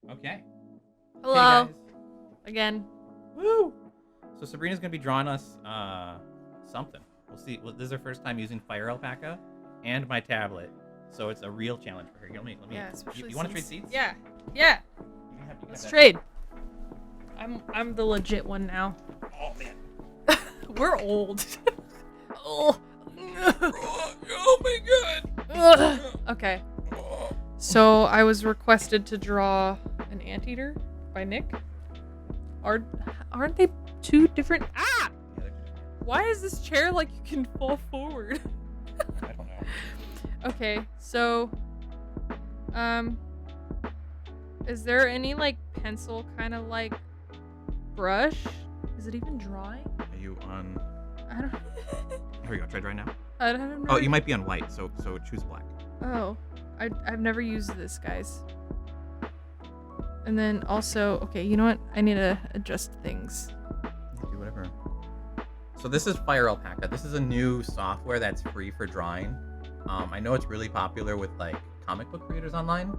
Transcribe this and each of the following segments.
Okay. Hello. Hey guys. Again. Woo! So Sabrina's gonna be drawing us something. We'll see. Well, this is her first time using FireAlpaca and my tablet, so it's a real challenge for her. Here, let me. Yeah, especially You want to trade since- seats? Yeah. You can have Let's that. trade. I'm the legit one now. Oh man. We're old. Oh. Oh my god. Ugh. Okay. So I was requested to draw an anteater by Nick. Aren't they two different? Ah! Yeah, Why is this chair like you can fall forward? I don't know. Okay, so is there any like pencil kind of like brush? Is it even drawing? Are you on? I don't Here we go. Try drawing now. I don't have Oh, you might be on white, so choose black. Oh, I've never used this, guys. And then also, okay, you know what? I need to adjust things. Do whatever. So this is FireAlpaca. This is a new software that's free for drawing. I know it's really popular with like comic book creators online.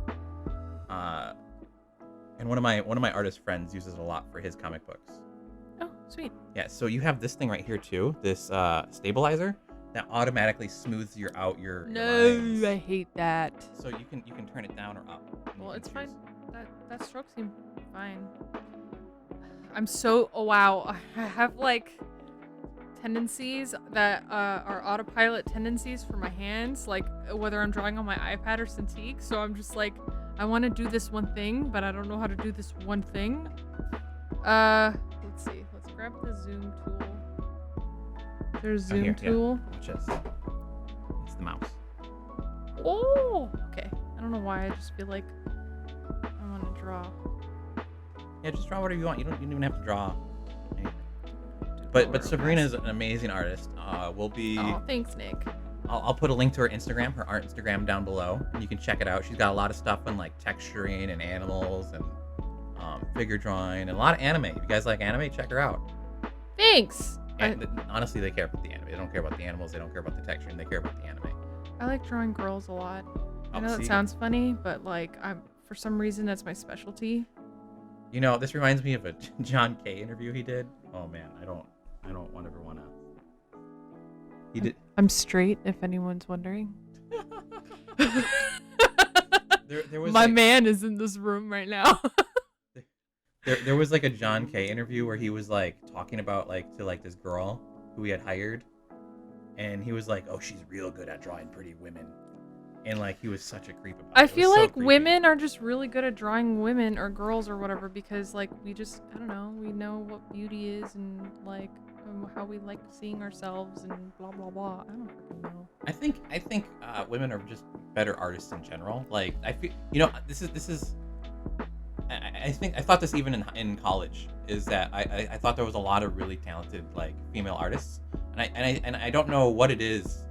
And one of my artist friends uses it a lot for his comic books. Oh, sweet. Yeah, so you have this thing right here too, this stabilizer that automatically smooths your lines. I hate that. So you can turn it down or up. and you Well, can it's choose. fine. That stroke seemed fine. I'm so wow. I have like tendencies that are autopilot tendencies for my hands, like whether I'm drawing on my iPad or Cintiq. So I'm just like, I want to do this one thing, but I don't know how to do this one thing. Let's see. Let's grab the zoom tool. There's zoom here, yeah. tool. Watch this. It's the mouse. Oh, okay. I don't know why. I just feel like I want to draw. Yeah, just draw whatever you want. You don't even have to draw anything. But Sabrina is an amazing artist. We'll be. Oh, thanks, Nick. I'll put a link to her Instagram, her art Instagram down below, and you can check it out. She's got a lot of stuff on like texturing and animals and figure drawing and a lot of anime. If you guys like anime, check her out. Thanks. And honestly, they care about the anime. They don't care about the animals. They don't care about the texturing. They care about the anime. I like drawing girls a lot. I Oh, know that see? sounds funny, but like for some reason that's my specialty. You know, this reminds me of a John Kay interview he did. Oh man, I don't ever wanna. He did. I'm straight, if anyone's wondering. There was My like, man is in this room right now. there was like a John Kay interview where he was like talking about like to like this girl who he had hired, and he was like, "Oh, she's real good at drawing pretty women," and like he was such a creep about it. I It was feel so like creepy. women are just really good at drawing women or girls or whatever because like we just I don't know, we know what beauty is and like how we like seeing ourselves and blah blah blah. I don't freaking know. I think women are just better artists in general. Like I feel, you know, this is. I think I thought this even in college is that I thought there was a lot of really talented like female artists, and I don't know what it is.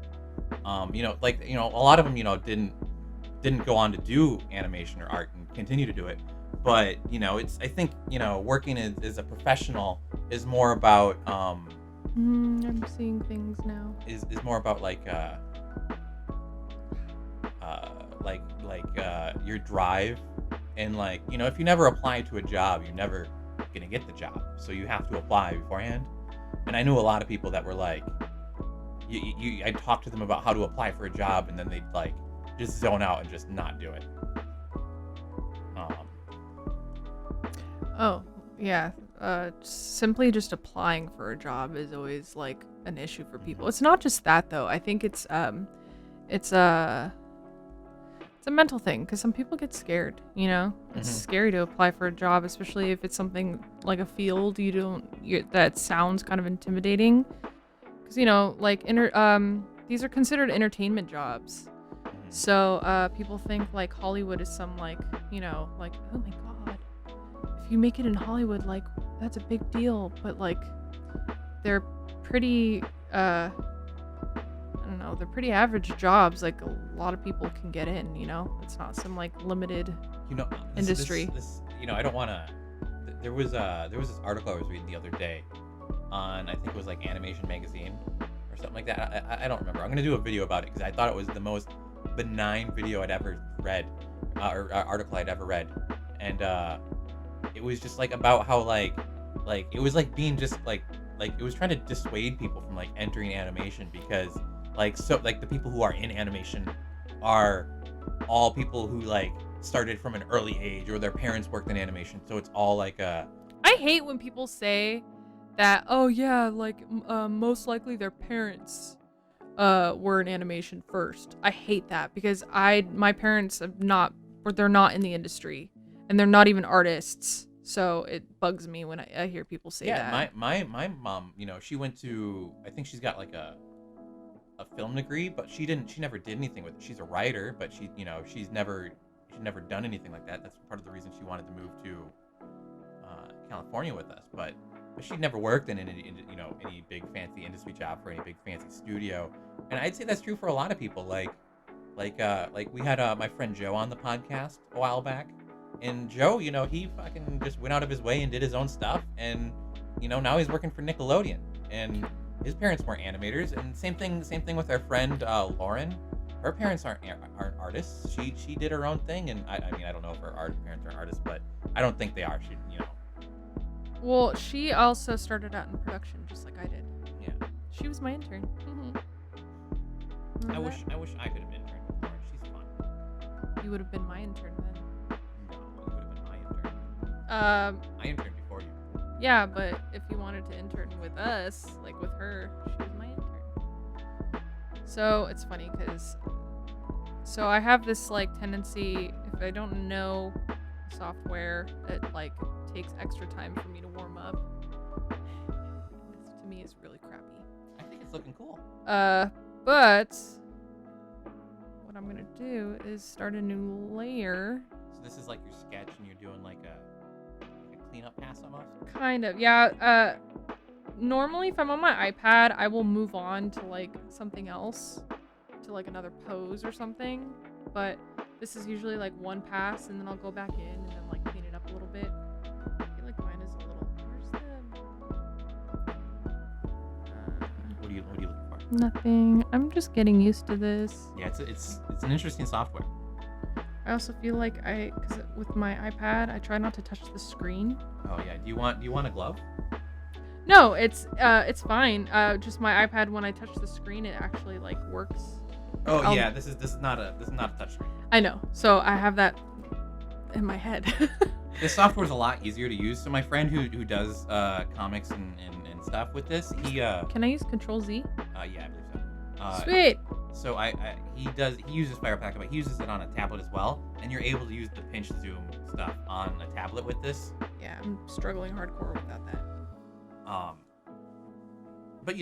You know, like you know, a lot of them didn't go on to do animation or art and continue to do it. But you know, I think working as a professional is more about I'm seeing things now. is more about like your drive, and like if you never apply to a job, you're never gonna get the job, so you have to apply beforehand. And I knew a lot of people that were like I talked to them about how to apply for a job, and then they'd like just zone out and just not do it. Oh, yeah. Simply just applying for a job is always like an issue for people. It's not just that though. I think it's a mental thing because some people get scared, It's scary to apply for a job, especially if it's something like a field that sounds kind of intimidating. Because like these are considered entertainment jobs. So people think like Hollywood is some like like, oh my god, if you make it in Hollywood, like that's a big deal. But like they're pretty I don't know, they're pretty average jobs. Like a lot of people can get in, it's not some like limited industry. This I don't want to. There was this article I was reading the other day on, I think it was like Animation Magazine or something like that. I don't remember. I'm gonna do a video about it because I thought it was the most benign video I'd ever read or article I'd ever read. and it was just like about how like it was like being just like it was trying to dissuade people from like entering animation because like the people who are in animation are all people who like started from an early age or their parents worked in animation, so it's all like a I hate when people say that, oh yeah, like most likely their parents were in animation first. I hate that because my parents have not, or they're not in the industry and they're not even artists. So it bugs me when I hear people say yeah. that. My mom, she went to, I think she's got like a film degree, but she never did anything with it. She's a writer, but she's never done anything like that. That's part of the reason she wanted to move to California with us. But she never worked in any big fancy industry job for any big fancy studio. And I'd say that's true for a lot of people. Like we had my friend Joe on the podcast a while back, and Joe, he fucking just went out of his way and did his own stuff, and now he's working for Nickelodeon, and his parents weren't animators, and same thing with our friend Lauren. Her parents aren't artists. She did her own thing, and I mean I don't know if her parents are artists, but I don't think they are. Well, she also started out in production just like I did. Yeah. She was my intern. I wish I could have been intern with Lauren. She's fun. You would have been my intern then. No, you would have been my intern. I interned before you. Yeah, but if you wanted to intern with us, like with her, she was my intern. So it's funny because, so I have this like tendency, if I don't know software, it like takes extra time for me to warm up. This to me is really crappy. I think it's looking cool. But what I'm gonna do is start a new layer. So this is like your sketch, and you're doing like a cleanup pass almost. Kind of, yeah. Normally, if I'm on my iPad, I will move on to like something else, to like another pose or something. But this is usually like one pass, and then I'll go back in and then like clean it up a little bit. I feel like mine is a little. Where's the? What are you looking for? Nothing. I'm just getting used to this. Yeah, it's an interesting software. I also feel like because with my iPad, I try not to touch the screen. Oh yeah. Do you want a glove? No, it's fine. Just my iPad, when I touch the screen, it actually like works. Oh yeah, this is not a touch screen. I know. So I have that in my head. This software is a lot easier to use. So my friend who does comics and stuff with this, he Can I use Control Z? yeah, I believe so. Sweet. So he uses FireAlpaca, but he uses it on a tablet as well, and you're able to use the pinch zoom stuff on a tablet with this. Yeah, I'm struggling hardcore without that. But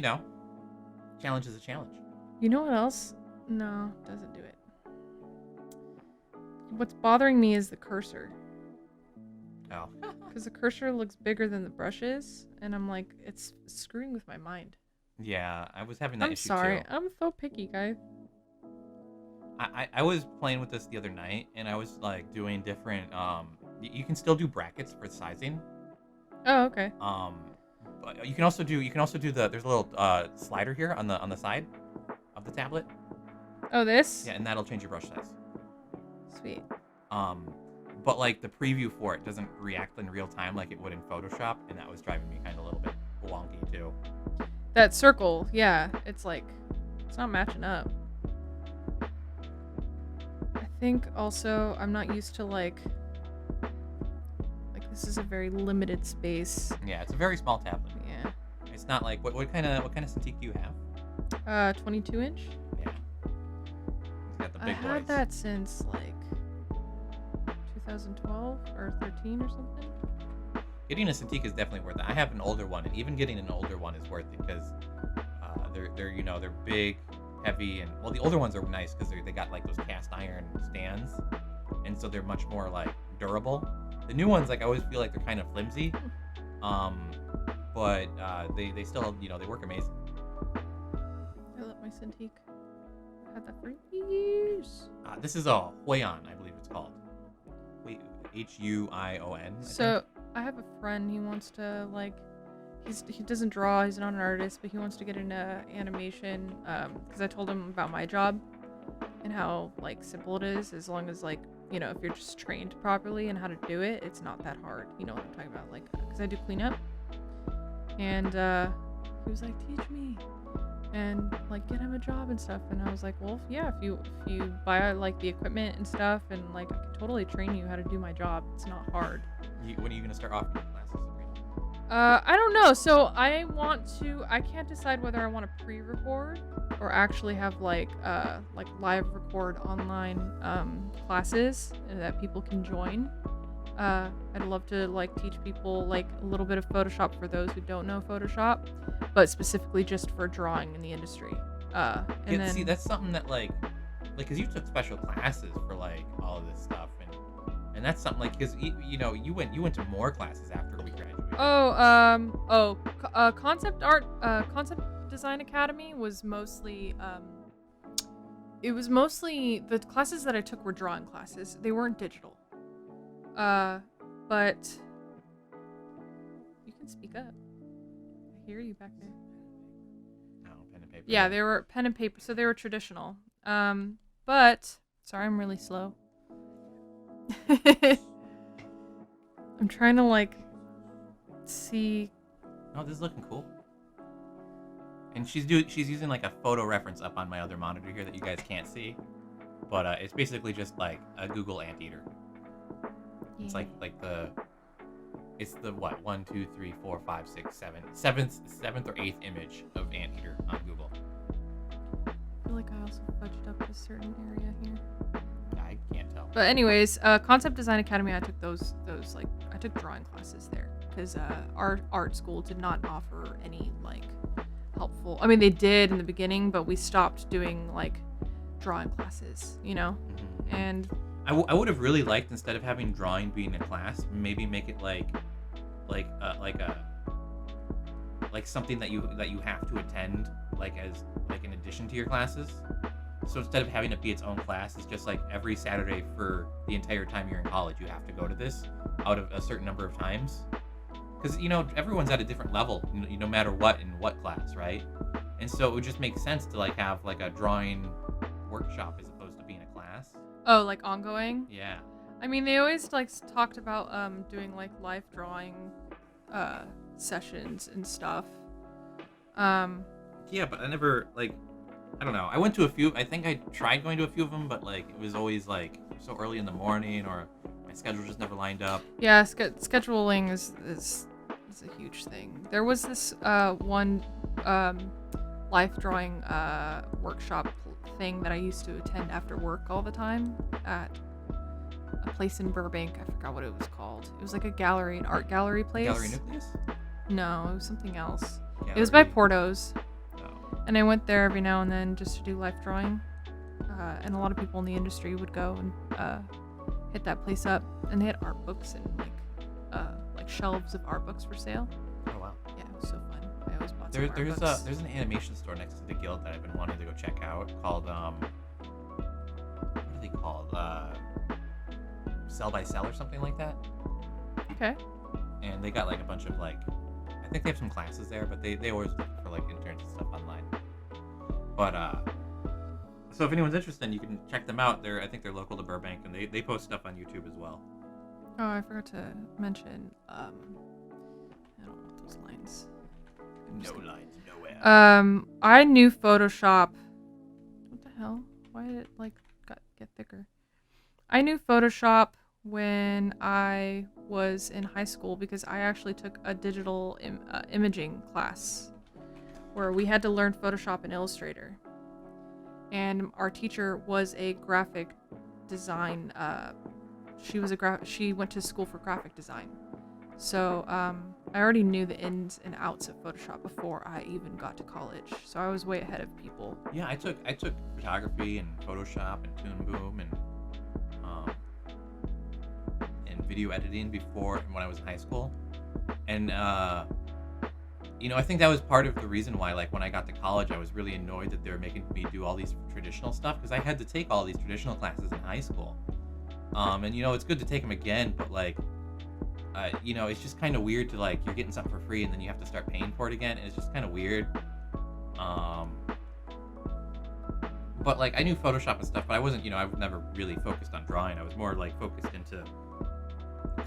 challenge is a challenge. You know what else? No, doesn't do it. What's bothering me is the cursor. Oh. Because the cursor looks bigger than the brushes, and I'm like, it's screwing with my mind. Yeah, I was having that I'm issue sorry. too. I'm so picky, guys. I was playing with this the other night, and I was like doing different. You can still do brackets for sizing. Oh, okay. But you can also do there's a little slider here on the side of the tablet. Oh, this? Yeah, and that'll change your brush size. Sweet. But like the preview for it doesn't react in real time like it would in Photoshop, and that was driving me kind of a little bit wonky too. That circle, yeah, it's like, it's not matching up. I think also I'm not used to like this is a very limited space. Yeah, it's a very small tablet. Yeah. It's not like what kind of Cintiq do you have? 22 inch. Yeah. It's got the big I boys. had that since like 2012 or 13 or something. Getting a Cintiq is definitely worth it. I have an older one, and even getting an older one is worth it because they're big, heavy, and well, the older ones are nice because they got like those cast iron stands, and so they're much more like durable. The new ones, like I always feel like they're kind of flimsy, but they still they work amazing. I love my Cintiq. I've had that for years. This is a Huion, I believe it's called. Huion. So I have a friend. He wants to like, he doesn't draw. He's not an artist, but he wants to get into animation. Because I told him about my job and how like simple it is, as long as like if you're just trained properly and how to do it, it's not that hard. You know what I'm talking about? Like, because I do cleanup, and he was like, teach me, and like get him a job and stuff. And I was like, well, yeah, if you buy like the equipment and stuff, and like I can totally train you how to do my job. It's not hard. When are you gonna start offering classes, Sabrina? I don't know. So I can't decide whether I want to pre-record or actually have like live record online classes that people can join. I'd love to like teach people like a little bit of Photoshop for those who don't know Photoshop, but specifically just for drawing in the industry. And then See, that's something that like, cause you took special classes for like all of this stuff, and that's something like, cause you went to more classes after we graduated. Concept Design Academy was mostly the classes that I took were drawing classes. They weren't digital. But you can speak up. I hear you back there. No, pen and paper. Yeah, they were pen and paper, so they were traditional. But sorry, I'm really slow. I'm trying to like see. Oh, this is looking cool. And she's using like a photo reference up on my other monitor here that you guys can't see, but it's basically just like a Google anteater. It's like it's the what 1, 2, 3, 4, 5, 6, 7, seventh or eighth image of anteater on Google. I feel like I also fudged up a certain area here. I can't tell. But anyways, Concept Design Academy, I took those like I took drawing classes there because our art school did not offer any like helpful. I mean, they did in the beginning, but we stopped doing like drawing classes, Mm-hmm. And I would have really liked, instead of having drawing being a class, maybe make it like something that you have to attend in addition to your classes. So instead of having it be its own class, it's just like every Saturday for the entire time you're in college, you have to go to this out of a certain number of times. Because everyone's at a different level, no matter what in what class, right? And so it would just make sense to like have like a drawing workshop as opposed to being a class. oh, like ongoing. Yeah. I mean, they always like talked about doing like live drawing sessions and stuff. Yeah, but I never I don't know. I went to a few. I think I tried going to a few of them, but like it was always like so early in the morning, or my schedule just never lined up. Yeah, scheduling is a huge thing. There was this one life drawing workshop thing that I used to attend after work all the time at a place in Burbank. I forgot what it was called. It was like an art gallery place. Gallery Nucleus? No, it was something else. Gallery... It was by Porto's. Oh. And I went there every now and then just to do life drawing. And a lot of people in the industry would go and hit that place up. And they had art books and like shelves of art books for sale. Oh wow. Yeah, it was so fun. I always bought some art There's books. there's an animation store next to the guild that I've been wanting to go check out called what are they called? Sell by Sell or something like that. Okay. And they got like a bunch of like, I think they have some classes there, but they always look for like interns and stuff online. But so if anyone's interested, you can check them out. I think they're local to Burbank, and they post stuff on YouTube as well. Oh, I forgot to mention. I don't know those lines. No lines, nowhere. I knew Photoshop. What the hell? Why did it like get thicker? I knew Photoshop when I was in high school because I actually took a digital imaging class where we had to learn Photoshop and Illustrator. And our teacher was a graphic design. She went to school for graphic design. So I already knew the ins and outs of Photoshop before I even got to college. So I was way ahead of people. Yeah, I took photography and Photoshop and Toon Boom and video editing before when I was in high school. And I think that was part of the reason why, like, when I got to college, I was really annoyed that they were making me do all these traditional stuff, because I had to take all these traditional classes in high school. And it's good to take them again, but like, it's just kind of weird to like, you're getting something for free and then you have to start paying for it again, and it's just kind of weird. but like I knew Photoshop and stuff, but I wasn't, I was never really focused on drawing. I was more like focused into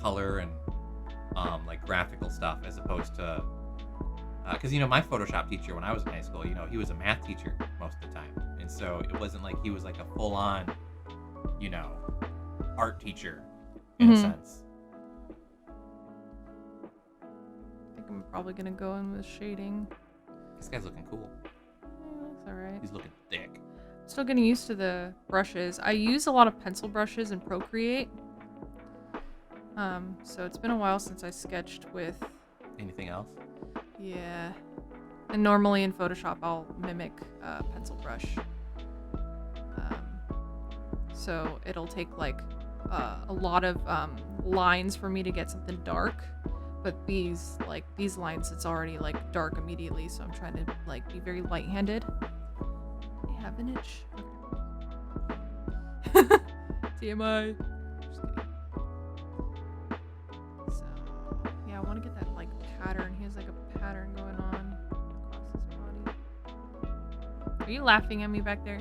color and like graphical stuff as opposed to because my Photoshop teacher when I was in high school, he was a math teacher most of the time, and so it wasn't like he was like a full-on, you know, art teacher in a sense. I think I'm probably gonna go in with shading. This guy's looking cool. Looks alright. He's looking thick. Still getting used to the brushes. I use a lot of pencil brushes in Procreate. So it's been a while since I sketched with... Anything else? Yeah. And normally in Photoshop I'll mimic pencil brush. So it'll take like a lot of lines for me to get something dark. But these lines, it's already like dark immediately, so I'm trying to like be very light-handed. I have an itch. Okay. TMI. Just kidding. So yeah, I want to get that like pattern. He has like a pattern going on across his body. Are you laughing at me back there?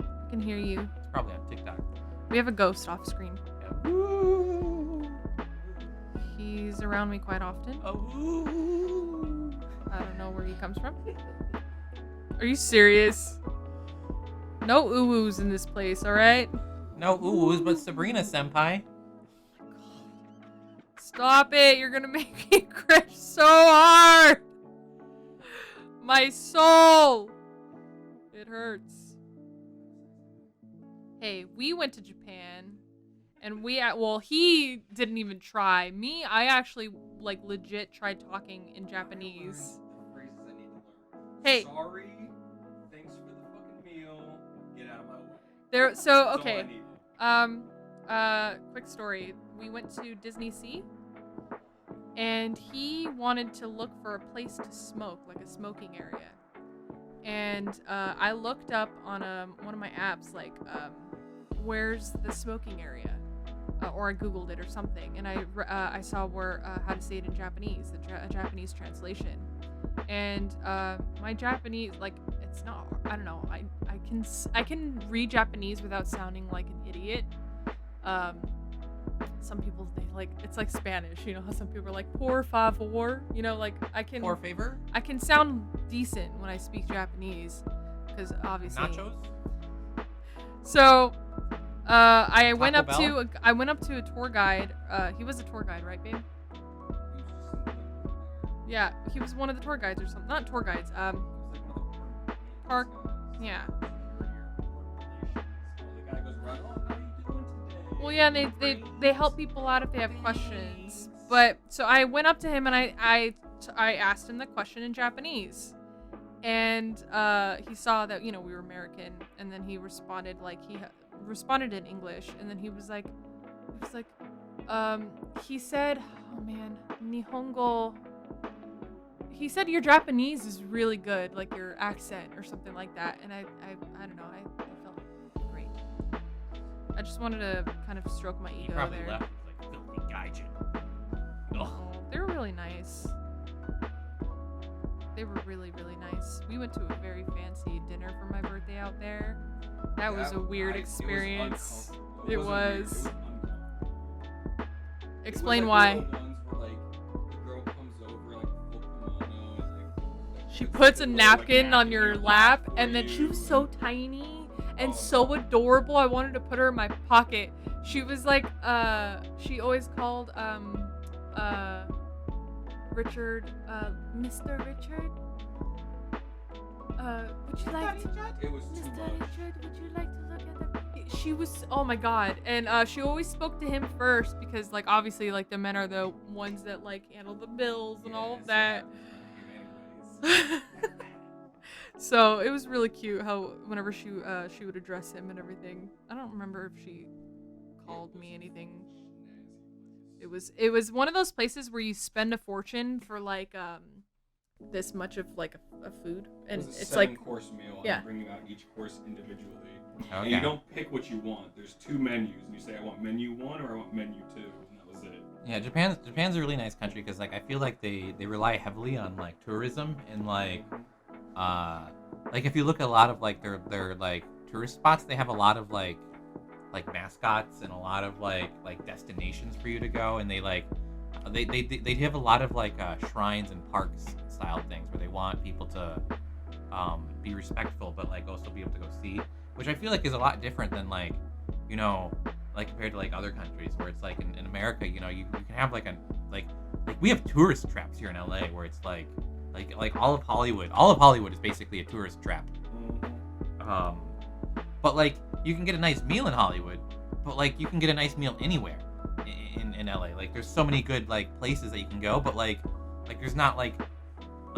I can hear you. It's probably on TikTok. We have a ghost off screen. Yeah. He's around me quite often. Oh. I don't know where he comes from. Are you serious? No ooh-woos in this place, alright? No oohs, but Sabrina senpai. Stop it! You're gonna make me cringe so hard! My soul! It hurts. Hey, we went to Japan, and he didn't even try. Me, I actually, like, legit tried talking in Japanese. Phrases I need to learn. Hey. Sorry. Thanks for the fucking meal. Get out of my way. So, That's all okay. I needed. Quick story. We went to Disney Sea, and he wanted to look for a place to smoke, like a smoking area. And I looked up on one of my apps, like, where's the smoking area? Or I Googled it or something, and I saw how to say it in Japanese, a Japanese translation. And my Japanese, like, it's not, I don't know, I can read Japanese without sounding like an idiot. Some people, it's like Spanish, how some people are like, por favor, like, Por favor? I can sound decent when I speak Japanese, because obviously. Nachos? So, I went up Bell? to a tour guide. He was a tour guide, right, babe? Yeah, he was one of the tour guides or something. Not tour guides. Park. Yeah. Well, yeah, they help people out if they have questions. But so I went up to him and I asked him the question in Japanese, and he saw that we were American, and then he responded responded in English, and then he said, oh man, Nihongo. He said your Japanese is really good, like your accent or something like that, and I don't know, I felt great. I just wanted to kind of stroke my He ego probably there. left with like filthy gaijin. Ugh. Oh, they were really nice. They were really, really nice. We went to a very fancy dinner for my birthday out there. That was a weird experience. It was. Explain why. She puts a napkin on your lap, and then she was so tiny and so adorable. I wanted to put her in my pocket. She was like, she always called, Richard, Mr. Richard. Would you like to, It was too Mr. much. Richard, would you like to look at them? She was, oh my god. And, she always spoke to him first because, like, obviously, like, the men are the ones that, like, handle the bills and all of that. So it was really cute how whenever she would address him and everything. I don't remember if she called me anything. It was one of those places where you spend a fortune for like this much of like a food, and It was a it's like 7-course meal. yeah. I'm bringing out each course individually. Okay. And you don't pick what you want. There's 2 menus, and you say I want menu 1 or I want menu 2, and that was it. Yeah, Japan's a really nice country because like I feel like they rely heavily on like tourism and like Like if you look at a lot of like their like tourist spots, they have a lot of like mascots and a lot of like destinations for you to go, and they have a lot of like shrines and parks style things where they want people to be respectful but like also be able to go see, which I feel like is a lot different than like, you know, like compared to like other countries where it's like in America, you know, you can have like we have tourist traps here in LA where it's like all of Hollywood is basically a tourist trap. But like you can get a nice meal in Hollywood, but like you can get a nice meal anywhere in LA. Like there's so many good like places that you can go, but like there's not like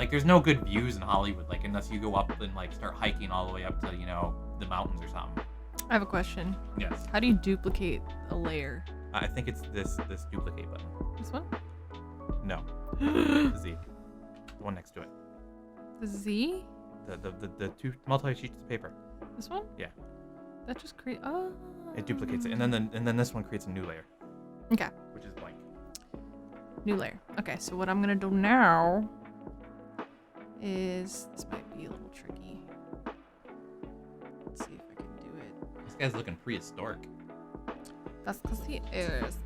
there's no good views in Hollywood, like unless you go up and like start hiking all the way up to, you know, the mountains or something. I have a question. Yes. How do you duplicate a layer? I think it's this duplicate button. This one? No. The Z. The one next to it. The Z? The two multi sheets of paper. This one? Yeah. That just create. Oh. It duplicates it, and then this one creates a new layer. Okay. Which is blank. New layer. Okay, so what I'm gonna do now is this might be a little tricky. Let's see if I can do it. This guy's looking prehistoric. That's because he is.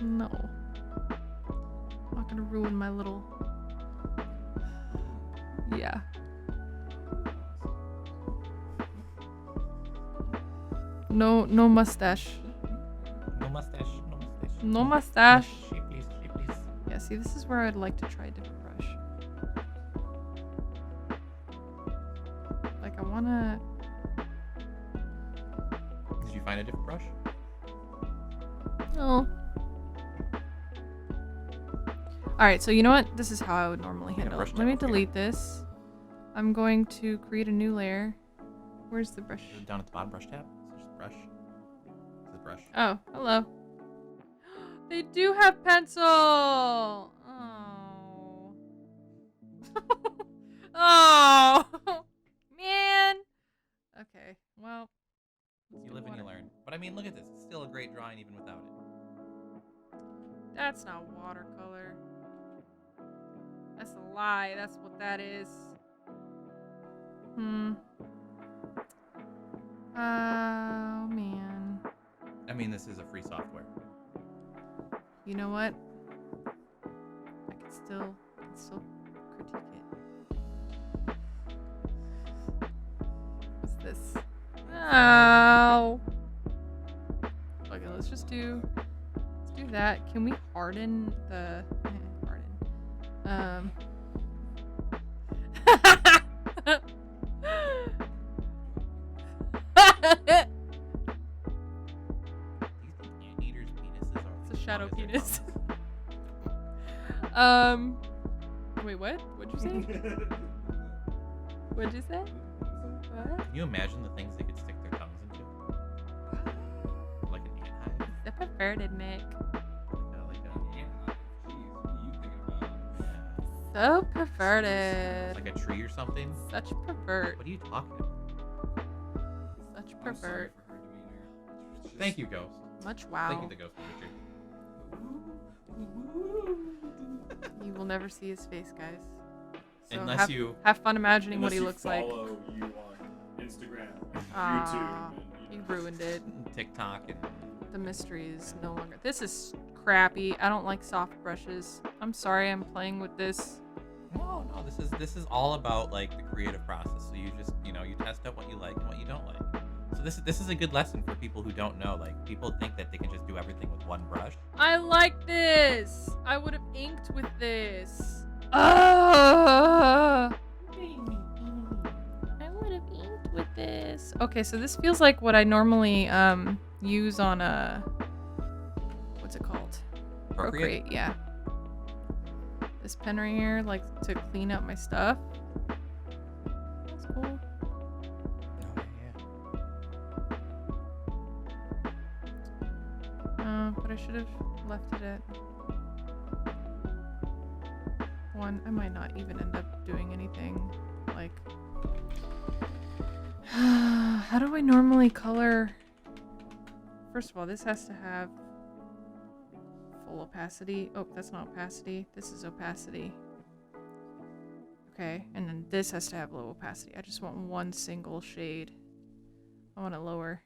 No. I'm not gonna ruin my little. Yeah. No mustache. No mustache. No mustache. No mustache. Shape, please. Yeah, see, this is where I'd like to try a different brush. Like, I wanna. Did you find a different brush? No. Alright, so you know what? This is how I would normally handle brush it. Let me down, okay. delete this. I'm going to create a new layer. Where's the brush? Down at the bottom, brush tab. So just brush. This is brush. Oh, hello. They do have pencil! Oh. Oh! Man! Okay, well. let's You do live and you water. learn. But I mean, look at this. It's still a great drawing even without it. That's not watercolor. That's a lie. That's what that is. Oh, man. I mean, this is a free software. You know what? I can still critique it. What's this? Oh. Okay, let's do that. Can we harden the harden? Do you think anteaters' penises are It's a shadow as their penis. tongues? Wait, what? What'd you say? What'd you say? What? Can you imagine the things they could stick their tongues into? Like an ant hive? The perverted Nick. So perverted. Like a tree or something? Such pervert. What are you talking about? Such pervert. Thank you, Ghost. Much wow. Thank you, the Ghost Richard. You will never see his face, guys. So Unless you... have fun imagining what he looks like. Follow you on Instagram, Ah, YouTube, and, you ruined it. TikTok and... The mystery is no longer. This is crappy. I don't like soft brushes. I'm sorry. I'm playing with this. No, this is all about like the creative process. So you just, you know, you test out what you like and what you don't like. So this is a good lesson for people who don't know. Like people think that they can just do everything with one brush. I like this. I would have inked with this. I would have inked with this. Okay, so this feels like what I normally use on a what's it called? Procreate, yeah. This pen right here, like to clean up my stuff. That's cool. But I should have left it at 1. I might not even end up doing anything like How do I normally color? First of all, this has to have full opacity. Oh, that's not opacity. This is opacity. Okay, and then this has to have low opacity. I just want one single shade. I want it lower.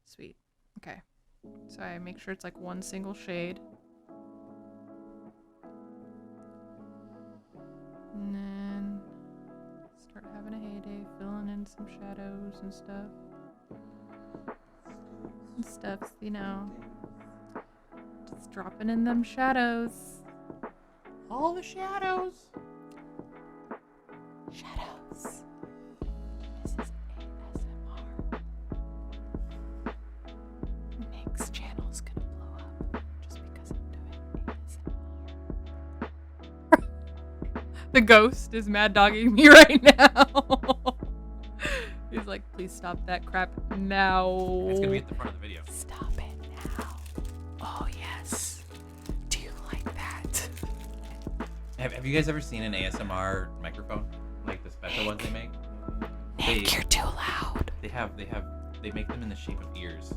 Sweet. Okay. So I make sure it's like one single shade. And then start having a heyday, filling in some shadows and stuff. And stuffs, you know. Just dropping in them shadows. All the shadows. Shadows. This is ASMR. Nick's channel's gonna blow up just because I'm doing ASMR. The ghost is mad dogging me right now. He's like, please stop that crap now. It's gonna be at the front of the video. Stop it now. Oh, yes. Do you like that? Have you guys ever seen an ASMR microphone? Like the special ones they make? Nick, you're too loud. They make them in the shape of ears.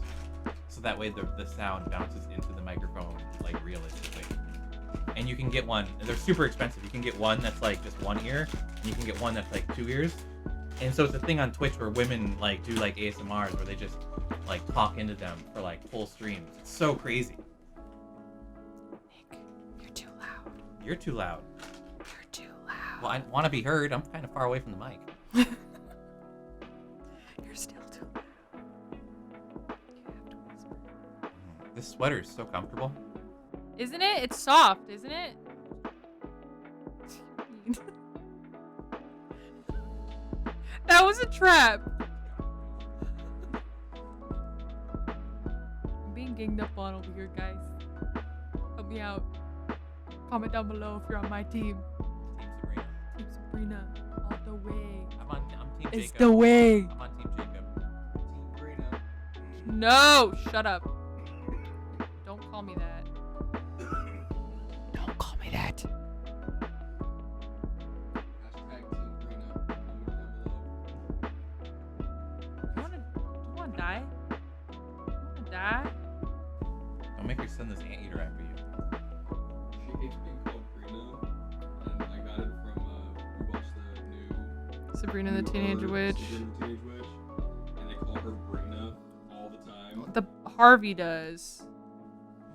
So that way the sound bounces into the microphone like realistically. And you can get one, and they're super expensive. You can get one that's like just one ear, and you can get one that's like 2 ears. And so it's a thing on Twitch where women like do like ASMRs where they just like talk into them for like full streams. It's so crazy. Nick, you're too loud. You're too loud. You're too loud. Well, I want to be heard. I'm kind of far away from the mic. You're still too loud. You have to whisper. This sweater is so comfortable. Isn't it? It's soft, isn't it? That was a trap. I'm being ganged up on over here, guys. Help me out. Comment down below if you're on my team. Team Sabrina. Team Sabrina, all the way. I'm Team Jacob. It's the way. I'm on Team Jacob. Team Sabrina. No, shut up. Don't call me that. Don't call me that. Hashtag Team Sabrina. Comment down below. Do you wanna die? You wanna die? Don't make her send this anteater after you. She hates being called Brina, and I got it from we watched the new Sabrina the Teenage Witch. Sabrina the Teenage Witch, and they call her Brina all the time. The Harvey does.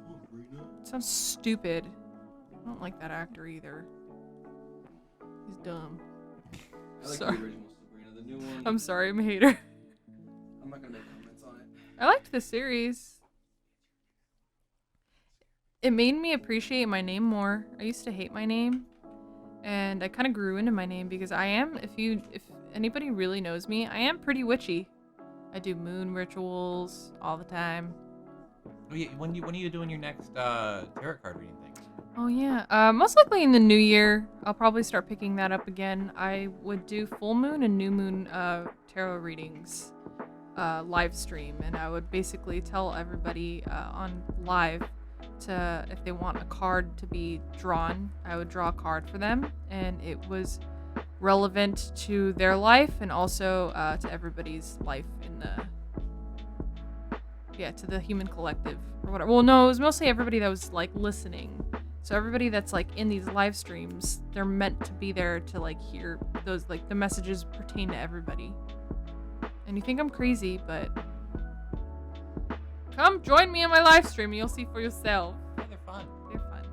Oh, Brina. It sounds stupid. I don't like that actor either. He's dumb. I like Sorry. the original Sabrina. The new one. I'm sorry, I'm a hater. I'm not gonna make comments on it. I liked the series. It made me appreciate my name more. I used to hate my name, and I kind of grew into my name because I am, if anybody really knows me, I am pretty witchy. I do moon rituals all the time. Oh yeah, when are you doing your next tarot card reading thing? Oh yeah, most likely in the new year. I'll probably start picking that up again. I would do full moon and new moon tarot readings live stream, and I would basically tell everybody on live to, if they want a card to be drawn, I would draw a card for them, and it was relevant to their life and also to everybody's life in to the human collective or whatever. Well, no, it was mostly everybody that was like listening. So everybody that's like in these live streams, they're meant to be there to like hear those, like the messages pertain to everybody. And you think I'm crazy, but come join me in my live stream and you'll see for yourself. Yeah, they're fun. They're fun.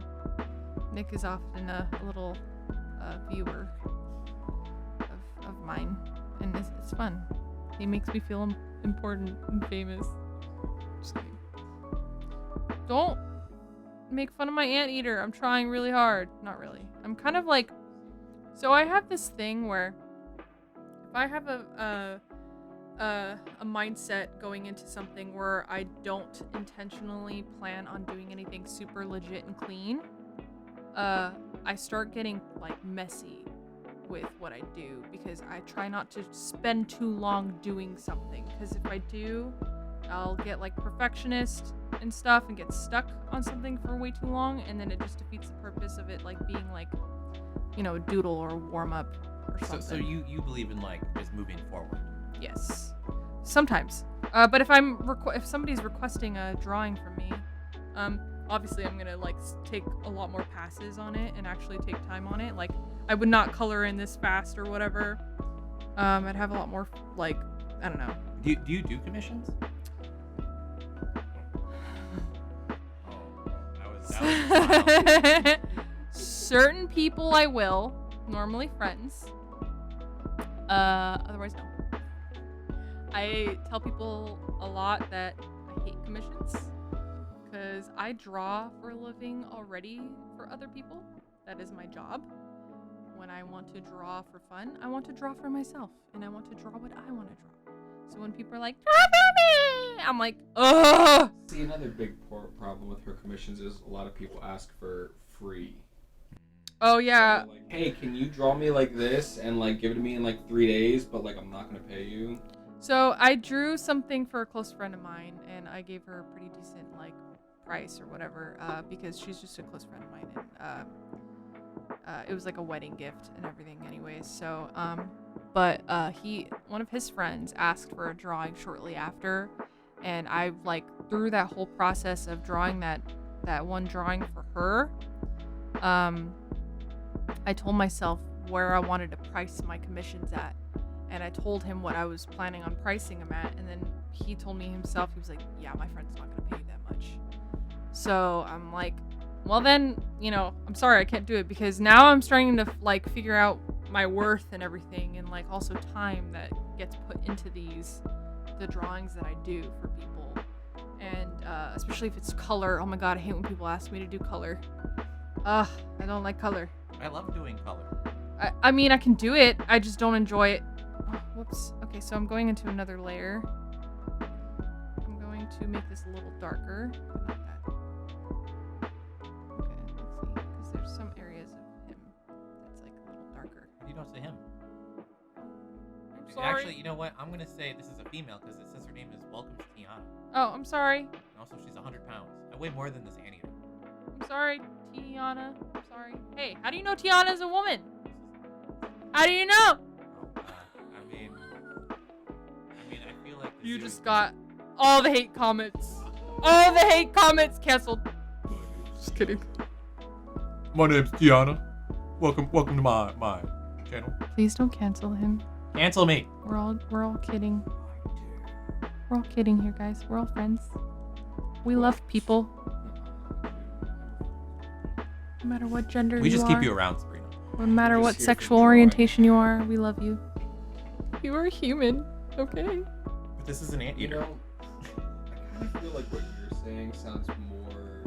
Nick is often a little viewer of mine, and it's fun. He makes me feel important and famous. Just kidding. Don't make fun of my anteater. I'm trying really hard. Not really. I'm kind of like, so I have this thing where if I have a mindset going into something where I don't intentionally plan on doing anything super legit and clean, I start getting like messy with what I do because I try not to spend too long doing something, because if I do, I'll get like perfectionist and stuff and get stuck on something for way too long, and then it just defeats the purpose of it, like being like, you know, doodle or warm up or something. So you believe in like just moving forward? Yes. Sometimes. But if if somebody's requesting a drawing from me, obviously I'm gonna like take a lot more passes on it and actually take time on it. Like I would not color in this fast or whatever. I'd have a lot more like I don't know. Do you do commissions? That was wild. Certain people I will, normally friends. Otherwise no. I tell people a lot that I hate commissions because I draw for a living already for other people. That is my job. When I want to draw for fun, I want to draw for myself and I want to draw what I want to draw. So when people are like, draw for me, I'm like, ugh. See, another big problem with her commissions is a lot of people ask for free. Oh yeah. So, like, hey, can you draw me like this and like give it to me in like 3 days, but like I'm not gonna pay you? So I drew something for a close friend of mine, and I gave her a pretty decent like price or whatever, because she's just a close friend of mine, and it was like a wedding gift and everything, anyways. So, but one of his friends asked for a drawing shortly after, and I like through that whole process of drawing that one drawing for her, I told myself where I wanted to price my commissions at. And I told him what I was planning on pricing him at, and then he told me himself, he was like, yeah, my friend's not gonna pay you that much. So I'm like, well then, I'm sorry, I can't do it, because now I'm starting to like figure out my worth and everything, and like also time that gets put into the drawings that I do for people. And especially if it's color. Oh my god, I hate when people ask me to do color. I don't like color. I love doing color. I mean, I can do it, I just don't enjoy it. Oh, whoops. Okay, so I'm going into another layer. I'm going to make this a little darker. Not that. Okay, let's see. Because there's some areas of him that's like a little darker. You don't say him. I'm sorry. Actually, you know what? I'm gonna say this is a female because it says her name is Welcome to Tiana. Oh, I'm sorry. And also, she's 100 pounds. I weigh more than this anteater. I'm sorry, Tiana. I'm sorry. Hey, how do you know Tiana's a woman? How do you know? I feel like You just got all the hate comments. All the hate comments canceled. Just kidding. My name's Tiana. Welcome to my channel. Please don't cancel him. Cancel me. We're all kidding. We're all kidding here, guys. We're all friends. We love people. No matter what gender We you just are. keep you around, Sabrina. No matter We're what just here for sexual drawing. orientation you are, we love you. You are human, okay? But this is an You anteater. know, I kind of feel like what you're saying sounds more.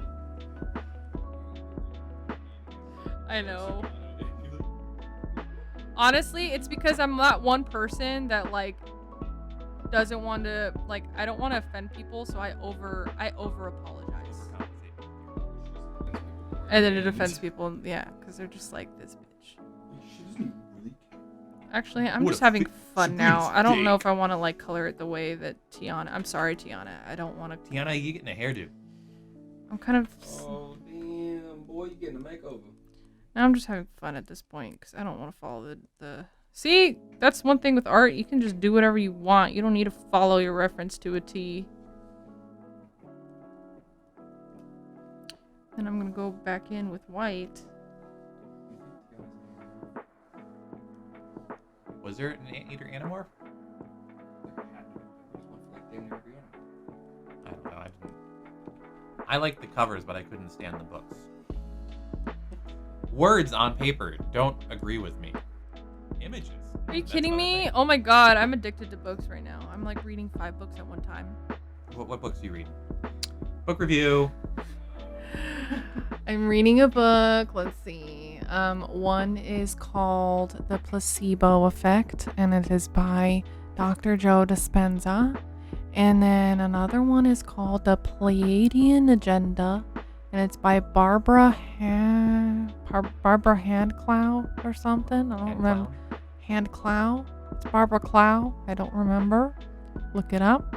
I know. Honestly, it's because I'm that one person that like doesn't want to like I don't want to offend people, so I over apologize. And then it offends people, yeah, because they're just like this bitch. She doesn't really care. Actually, I'm What just a having fi- fun now. Sabrina's I don't know dick. if I want to like color it the way that Tiana. I'm sorry, Tiana. I don't want to. Tiana, you getting a hairdo? I'm kind of. Oh damn, boy, you getting a makeover. Now I'm just having fun at this point because I don't want to follow the. See, that's one thing with art. You can just do whatever you want. You don't need to follow your reference to a T. Then I'm gonna go back in with white. Was there an anteater animorph? I don't know. I didn't. I like the covers, but I couldn't stand the books. Words on paper don't agree with me. Images. Are you That's kidding another me? thing. Oh my god, I'm addicted to books right now. I'm like reading 5 books at one time. What books do you read? Book review. I'm reading a book. Let's see. One is called The Placebo Effect, and it is by Dr. Joe Dispenza. And then another one is called The Pleiadian Agenda, and it's by Barbara Handclough or something. I don't remember. Handclough. It's Barbara Clough. I don't remember. Look it up.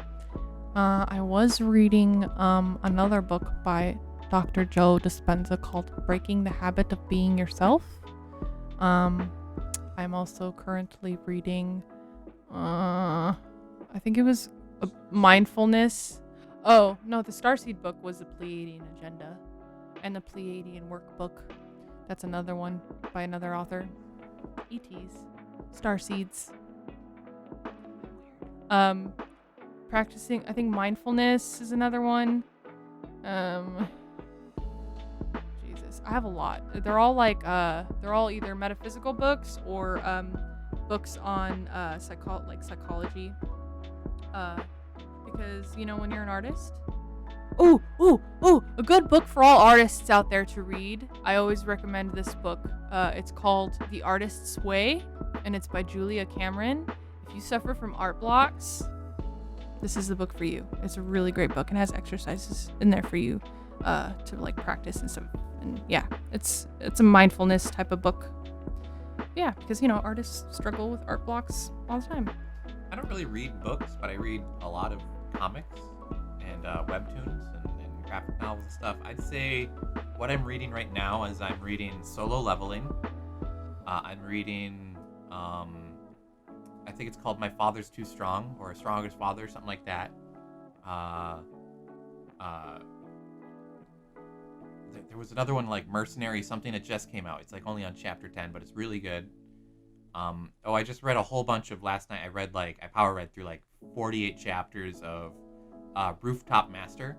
I was reading another book by Dr. Joe Dispenza called Breaking the Habit of Being Yourself. I'm also currently reading I think it was mindfulness. Oh no, the Starseed book was the Pleiadian Agenda, and the Pleiadian Workbook. That's another one by another author. ETs, Starseeds. Practicing. I think mindfulness is another one. Jesus, I have a lot. They're all like they're all either metaphysical books or books on psychology. Because when you're an artist. Ooh, a good book for all artists out there to read. I always recommend this book. It's called The Artist's Way, and it's by Julia Cameron. If you suffer from art blocks, this is the book for you. It's a really great book and has exercises in there for you to like practice and stuff. And yeah, it's a mindfulness type of book. Yeah, because artists struggle with art blocks all the time. I don't really read books, but I read a lot of comics and webtoons and graphic novels and stuff. I'd say what I'm reading right now is I'm reading Solo Leveling. I'm reading, I think it's called My Father's Too Strong, or Strongest Father, something like that. There was another one like Mercenary, something that just came out. It's like only on chapter 10, but it's really good. I just read a whole bunch of last night. I power read through like 48 chapters of Rooftop Master.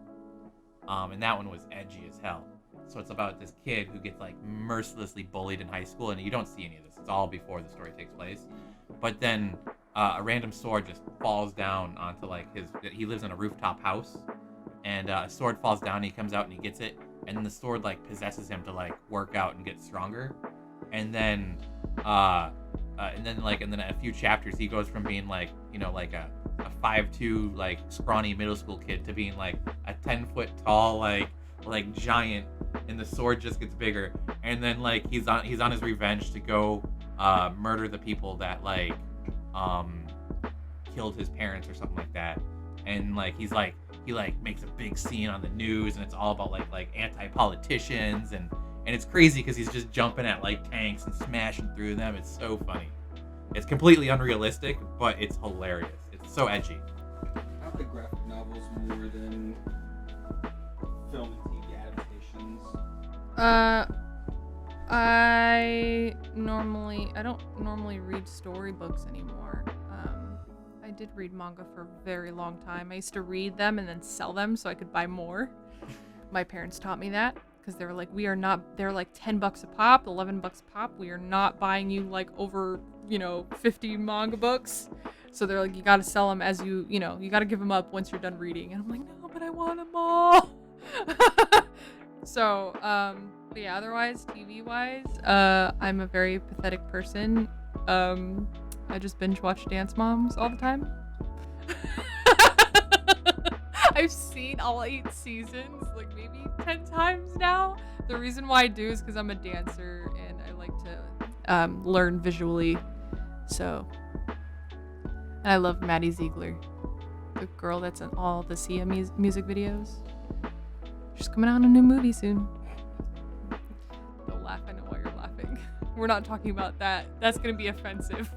And that one was edgy as hell. So it's about this kid who gets like mercilessly bullied in high school, and you don't see any of this. It's all before the story takes place. But then a random sword just falls down onto like he lives in a rooftop house, and a sword falls down and he comes out and he gets it, and then the sword like possesses him to like work out and get stronger. And then a few chapters he goes from being like like a 5'2" like scrawny middle school kid to being like a 10-foot tall like giant, and the sword just gets bigger. And then like he's on his revenge to go murder the people that like killed his parents or something like that. And like he makes a big scene on the news, and it's all about like anti-politicians, and it's crazy because he's just jumping at like tanks and smashing through them. It's so funny. It's completely unrealistic, but it's hilarious. It's so edgy. I like graphic novels more than film and TV adaptations. I don't normally read storybooks anymore. I did read manga for a very long time. I used to read them and then sell them so I could buy more. My parents taught me that because they were like, they're like $10 a pop, $11 a pop. We are not buying you like over, 50 manga books. So they're like, you got to sell them as you got to give them up once you're done reading. And I'm like, no, but I want them all. So, but yeah, otherwise, TV-wise, I'm a very pathetic person. I just binge watch Dance Moms all the time. I've seen all 8 seasons, like maybe 10 times now. The reason why I do is because I'm a dancer and I like to learn visually. So, and I love Maddie Ziegler, the girl that's in all the Sia music videos. She's coming out in a new movie soon. Don't laugh, I know why you're laughing. We're not talking about that. That's gonna be offensive.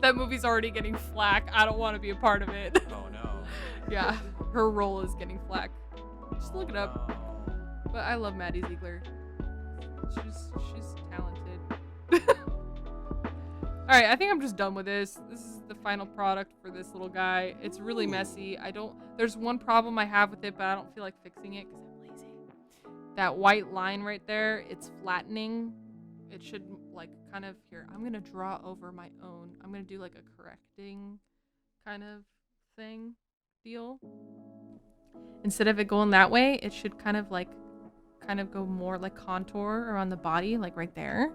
That movie's already getting flack. I don't want to be a part of it. Oh no. Yeah, her role is getting flack. Just look it up. No. But I love Maddie Ziegler. She's talented. All right, I think I'm just done with this. This is the final product for this little guy. It's really messy. There's one problem I have with it, but I don't feel like fixing it because I'm lazy. That white line right there, it's flattening. It should like kind of here. I'm gonna draw over my own. I'm gonna do like a correcting kind of thing deal. Instead of it going that way, it should kind of go more like contour around the body, like right there,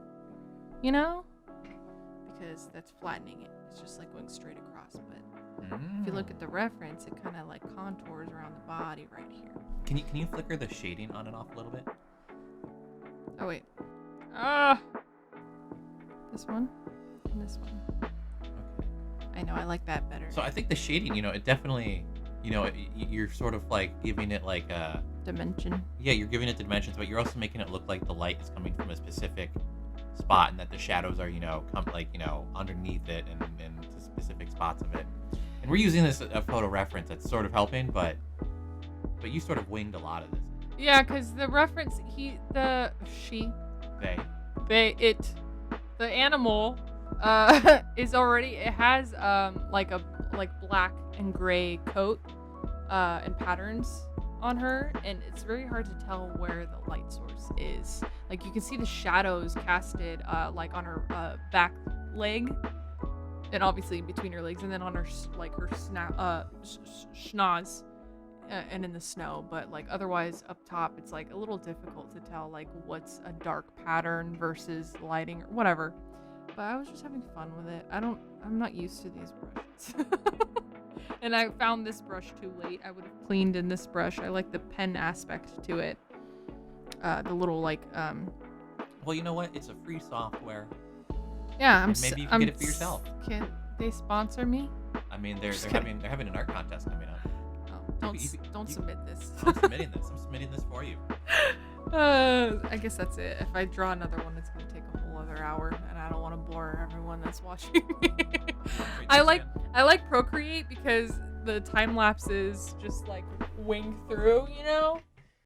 because that's flattening it. It's just like going straight across. But if you look at the reference, it kind of like contours around the body right here. Can you flicker the shading on and off a little bit? Oh wait. This one and this one. Okay. I know, I like that better. So I think the shading, it definitely, you're sort of like giving it like a dimension. Yeah, you're giving it the dimensions, but you're also making it look like the light is coming from a specific spot, and that the shadows are, underneath it and specific spots of it. And we're using this a photo reference that's sort of helping, but you sort of winged a lot of this. Yeah, because the reference, the animal, is already, it has, like a, black and gray coat, and patterns on her, and it's very hard to tell where the light source is. Like, you can see the shadows casted, like on her, back leg, and obviously between her legs, and then on her, schnoz. And in the snow, but like otherwise up top it's like a little difficult to tell like what's a dark pattern versus lighting or whatever. But I was just having fun with it. I'm not used to these brushes. And I found this brush too late. I would have cleaned in this brush. I like the pen aspect to it. The little like Well, you know what? It's a free software. yeah, Maybe you can get it for yourself. Can they sponsor me? I mean, they're having an art contest coming up. Don't submit this. I'm submitting this. I'm submitting this for you. I guess that's it. If I draw another one, it's gonna take a whole other hour, and I don't want to bore everyone that's watching me. I like Procreate because the time lapses just like wing through, you know.